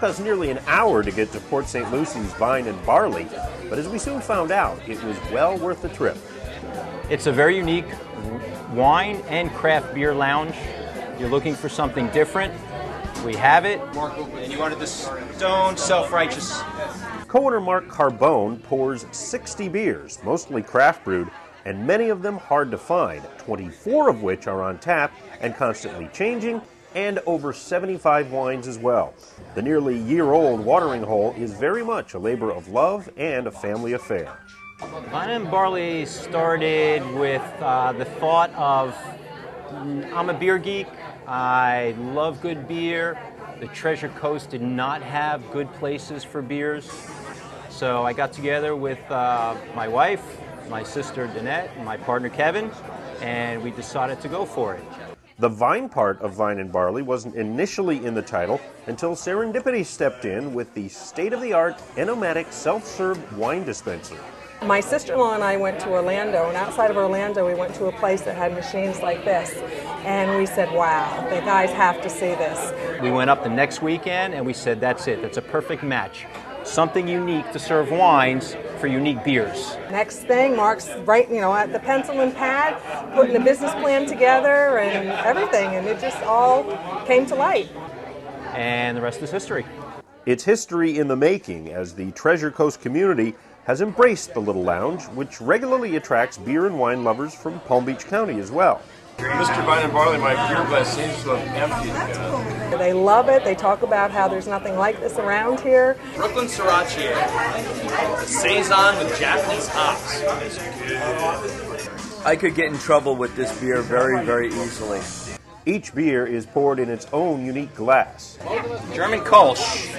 took us nearly an hour to get to Port St. Lucie's Vine and Barley, but as we soon found out, it was well worth the trip. It's a very unique wine and craft beer lounge. You're looking for something different. We have it. And you wanted this stone self-righteous. Co-owner Mark Carbone pours 60 beers, mostly craft brewed, and many of them hard to find, 24 of which are on tap and constantly changing, and over 75 wines as well. The nearly year-old watering hole is very much a labor of love and a family affair. Vine and Barley started with the thought of, I'm a beer geek, I love good beer. The Treasure Coast did not have good places for beers. So I got together with my wife, my sister Danette, and my partner Kevin, and we decided to go for it. The vine part of Vine and Barley wasn't initially in the title until serendipity stepped in with the state-of-the-art Enomatic self-serve wine dispenser. My sister-in-law and I went to Orlando, and outside of Orlando we went to a place that had machines like this. And we said, wow, the guys have to see this. We went up the next weekend and we said, that's it, that's a perfect match. Something unique to serve wines for unique beers. Next thing, Mark's right, at the pencil and pad, putting the business plan together and everything, and it just all came to light. And the rest is history. It's history in the making as the Treasure Coast community has embraced the little lounge, which regularly attracts beer and wine lovers from Palm Beach County as well. Mr. Vine and Barley, my beer glass seems to have emptied. They love it. They talk about how there's nothing like this around here. Brooklyn Sriracha, a saison with Japanese hops. I could get in trouble with this beer very, very easily. Each beer is poured in its own unique glass. German Kolsch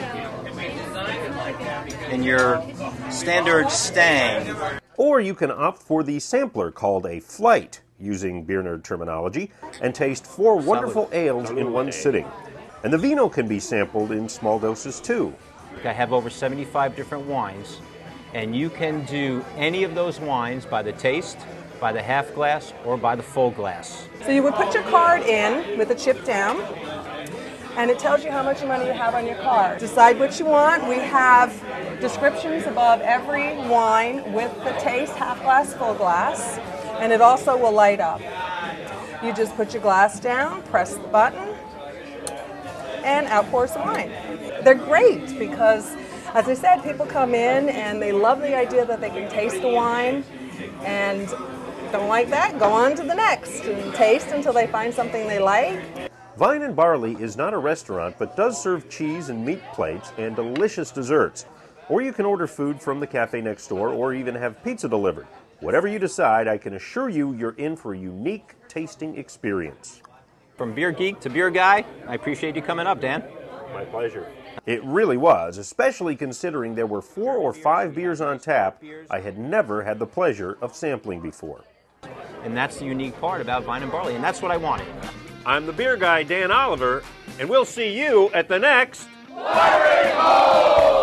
in your standard Stang. Or you can opt for the sampler called a flight, using beer nerd terminology, and taste 4 wonderful ales in one sitting. And the vino can be sampled in small doses too. I have over 75 different wines, and you can do any of those wines by the taste, by the half glass, or by the full glass. So you would put your card in with a chip down, and it tells you how much money you have on your card. Decide what you want. We have descriptions above every wine with the taste, half glass, full glass, and it also will light up. You just put your glass down, press the button, and out pours the wine. They're great because, as I said, people come in and they love the idea that they can taste the wine, and don't like that, go on to the next and taste until they find something they like. Vine and Barley is not a restaurant, but does serve cheese and meat plates and delicious desserts. Or you can order food from the cafe next door or even have pizza delivered. Whatever you decide, I can assure you you're in for a unique tasting experience. From beer geek to beer guy, I appreciate you coming up, Dan. My pleasure. It really was, especially considering there were 4 or 5 beers on tap I had never had the pleasure of sampling before. And that's the unique part about Vine and Barley, and that's what I wanted. I'm the beer guy, Dan Oliver, and we'll see you at the next Watering Hole!